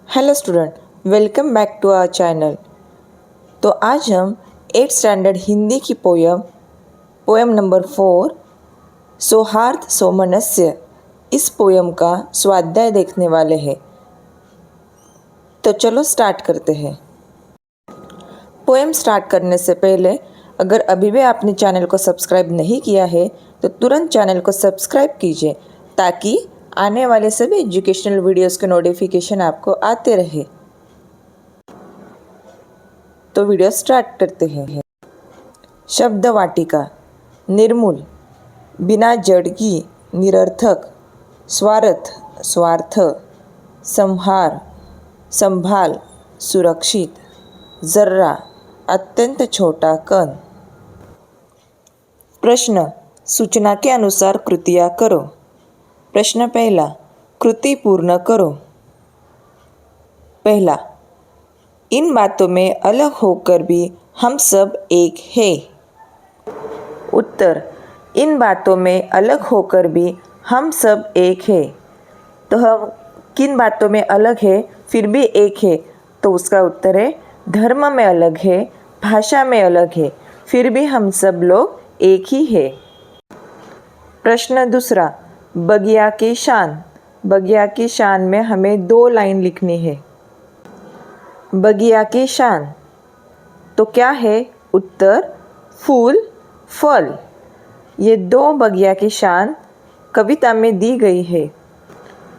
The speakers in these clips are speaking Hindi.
Hello student, welcome back to our channel. तो आज हम 8th स्टैंडर्ड हिंदी की पोएम नंबर 4 सौहार्द सौमनस्य इस पोएम का स्वाध्याय देखने वाले हैं। तो चलो स्टार्ट करते हैं। पोएम स्टार्ट करने से पहले अगर अभी भी आपने चैनल को सब्सक्राइब नहीं किया है तो तुरंत चैनल को सब्सक्राइब कीजिए ताकि आने वाले सभी एजुकेशनल वीडियोस के नोटिफिकेशन आपको आते रहे। तो वीडियो स्टार्ट करते हैं। शब्द वाटिका निर्मूल, बिना जड़ की, निरर्थक, स्वार्थ, स्वार्थ, संहार, संभाल, सुरक्षित, जर्रा, अत्यंत छोटा कण। प्रश्न, सूचना के अनुसार कृतियाँ करो। प्रश्न पहला, कृति पूर्ण करो। पहला, इन बातों में अलग होकर भी हम सब एक हैं। उत्तर, इन बातों में अलग होकर भी हम सब एक हैं। तो हम किन बातों में अलग है फिर भी एक है? तो उसका उत्तर है धर्म में अलग है, भाषा में अलग है, फिर भी हम सब लोग एक ही है। प्रश्न दूसरा, बगिया की शान। बगिया की शान में हमें 2 लाइन लिखनी है। बगिया की शान तो क्या है? उत्तर, फूल, फल। ये 2 बगिया की शान कविता में दी गई है।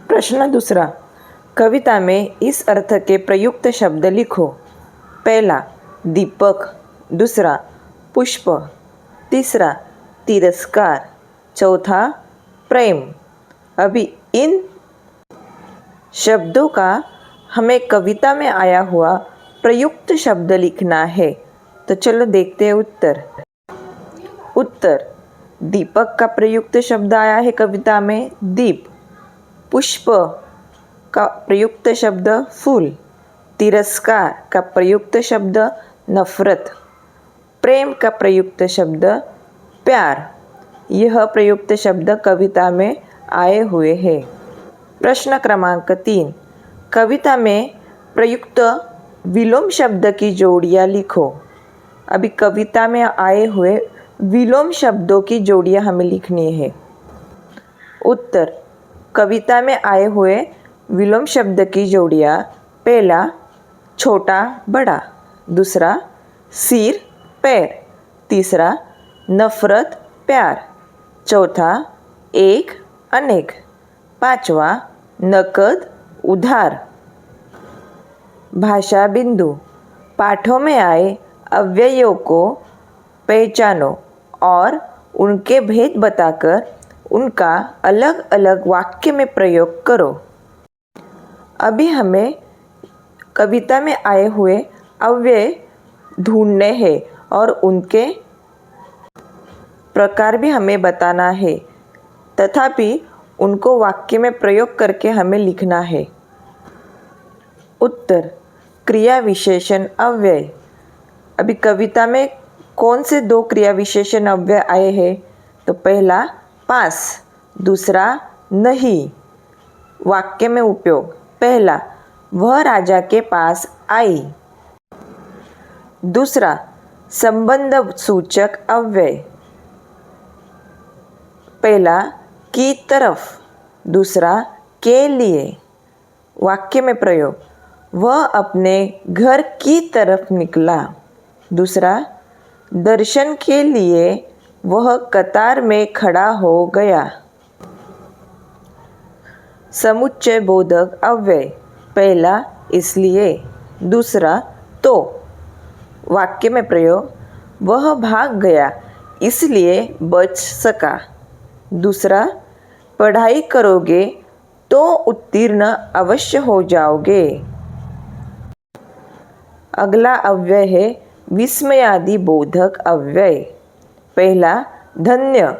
प्रश्न दूसरा, कविता में इस अर्थ के प्रयुक्त शब्द लिखो। पहला, दीपक, दूसरा, पुष्प, तीसरा, तिरस्कार, चौथा, प्रेम। अभी इन शब्दों का हमें कविता में आया हुआ प्रयुक्त शब्द लिखना है। तो चलो देखते हैं उत्तर। उत्तर, दीपक का प्रयुक्त शब्द आया है कविता में दीप, पुष्प का प्रयुक्त शब्द फूल, तिरस्कार का प्रयुक्त शब्द नफरत, प्रेम का प्रयुक्त शब्द प्यार। यह प्रयुक्त शब्द कविता में आए हुए हैं। प्रश्न क्रमांक 3, कविता में प्रयुक्त विलोम शब्द की जोड़ियाँ लिखो। अभी कविता में आए हुए विलोम शब्दों की जोड़ियाँ हमें लिखनी है। उत्तर, कविता में आए हुए विलोम शब्द की जोड़ियाँ, पहला, छोटा बड़ा, दूसरा, सिर पैर, तीसरा, नफरत प्यार, चौथा, एक अनेक, पांचवा, नकद उधार। भाषा बिंदु, पाठों में आए अव्ययों को पहचानो और उनके भेद बताकर उनका अलग अलग वाक्य में प्रयोग करो। अभी हमें कविता में आए हुए अव्यय ढूंढने हैं और उनके प्रकार भी हमें बताना है, तथापि उनको वाक्य में प्रयोग करके हमें लिखना है। उत्तर, क्रिया विशेषण अव्यय। अभी कविता में कौन से 2 क्रिया विशेषण अव्यय आए हैं? तो पहला, पास, दूसरा, नहीं। वाक्य में उपयोग, पहला, वह राजा के पास आई, दूसरा, संबंध सूचक अव्यय, पहला, की तरफ, दूसरा, के लिए। वाक्य में प्रयोग, वह अपने घर की तरफ निकला, दूसरा, दर्शन के लिए वह कतार में खड़ा हो गया। समुच्चय बोधक अव्यय, पहला, इसलिए, दूसरा, तो। वाक्य में प्रयोग, वह भाग गया इसलिए बच सका, दूसरा, पढ़ाई करोगे तो उत्तीर्ण अवश्य हो जाओगे। अगला अव्यय है विस्मयादि बोधक अव्यय, पहला, धन्य,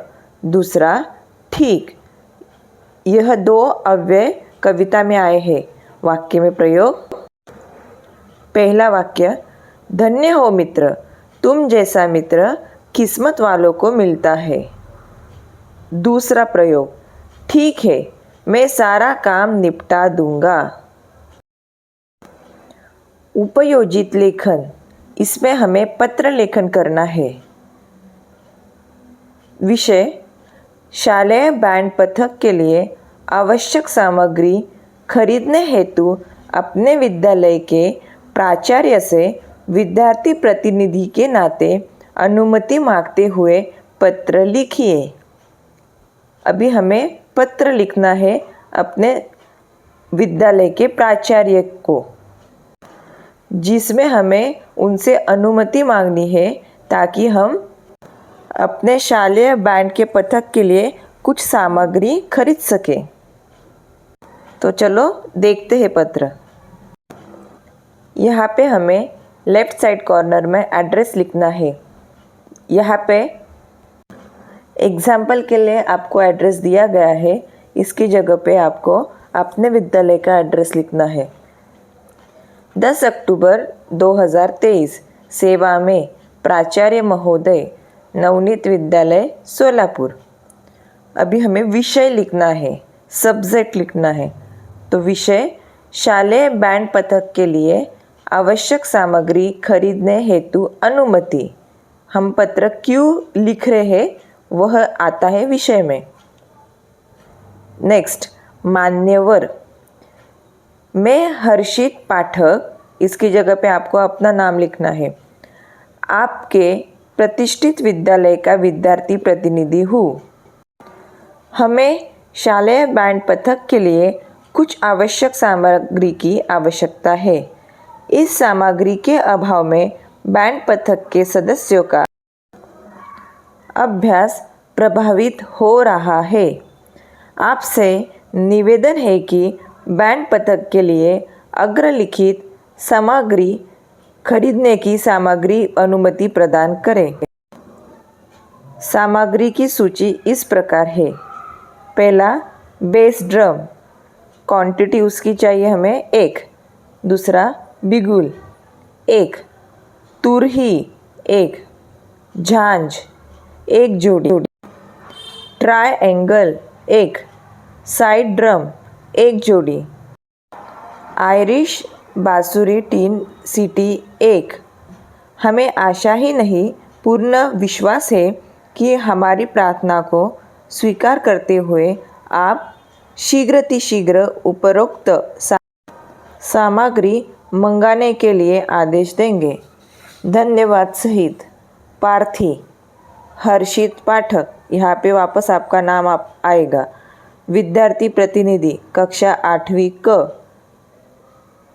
दूसरा, ठीक। यह 2 अव्यय कविता में आए हैं। वाक्य में प्रयोग, पहला वाक्य, धन्य हो मित्र, तुम जैसा मित्र किस्मत वालों को मिलता है। दूसरा प्रयोग, ठीक है, मैं सारा काम निपटा दूंगा। उपयोजित लेखन, इसमें हमें पत्र लेखन करना है। विषय, शालेय बैंड पथक के लिए आवश्यक सामग्री खरीदने हेतु अपने विद्यालय के प्राचार्य से विद्यार्थी प्रतिनिधि के नाते अनुमति मांगते हुए पत्र लिखिए। अभी हमें पत्र लिखना है अपने विद्यालय के प्राचार्य को, जिसमें हमें उनसे अनुमति मांगनी है ताकि हम अपने शालेय बैंड के पथक के लिए कुछ सामग्री खरीद सकें। तो चलो देखते हैं पत्र। यहाँ पे हमें लेफ़्ट साइड कॉर्नर में एड्रेस लिखना है। यहाँ पे एग्जाम्पल के लिए आपको एड्रेस दिया गया है, इसकी जगह पे आपको अपने विद्यालय का एड्रेस लिखना है। 10 अक्टूबर 2023 सेवा में प्राचार्य महोदय, नवनीत विद्यालय सोलापुर। अभी हमें विषय लिखना है, सब्जेक्ट लिखना है। तो विषय, शालेय बैंड पथक के लिए आवश्यक सामग्री खरीदने हेतु अनुमति। हम पत्र क्यों लिख रहे हैं वह आता है विषय में। नेक्स्ट, मान्यवर। मैं हर्षित पाठक, इसकी जगह पे आपको अपना नाम लिखना है, आपके प्रतिष्ठित विद्यालय का विद्यार्थी प्रतिनिधि हूँ। हमें शालेय बैंड पथक के लिए कुछ आवश्यक सामग्री की आवश्यकता है। इस सामग्री के अभाव में बैंड पथक के सदस्यों का अभ्यास प्रभावित हो रहा है। आपसे निवेदन है कि बैंड पथक के लिए अग्रलिखित सामग्री खरीदने की सामग्री अनुमति प्रदान करें। सामग्री की सूची इस प्रकार है। पहला, बेस ड्रम, क्वांटिटी उसकी चाहिए हमें 1। दूसरा, बिगुल 1, तुरही 1, झांझ 1 जोड़ी, ट्रायंगल 1, साइड ड्रम 1 जोड़ी, आयरिश बांसुरी टीन सीटी 1। हमें आशा ही नहीं पूर्ण विश्वास है कि हमारी प्रार्थना को स्वीकार करते हुए आप शीघ्र उपरोक्त सामग्री मंगाने के लिए आदेश देंगे। धन्यवाद सहित पार्थी हर्षित पाठक। यहाँ पे वापस आपका नाम आएगा। विद्यार्थी प्रतिनिधि कक्षा 8वीं क,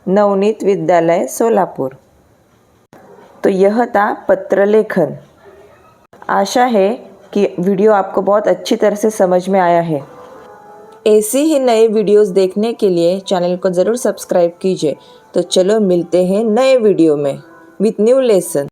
नवनीत विद्यालय सोलापुर। तो यह था पत्र लेखन। आशा है कि वीडियो आपको बहुत अच्छी तरह से समझ में आया है। ऐसे ही नए वीडियोस देखने के लिए चैनल को ज़रूर सब्सक्राइब कीजिए। तो चलो मिलते हैं नए वीडियो में विथ न्यू लेसन।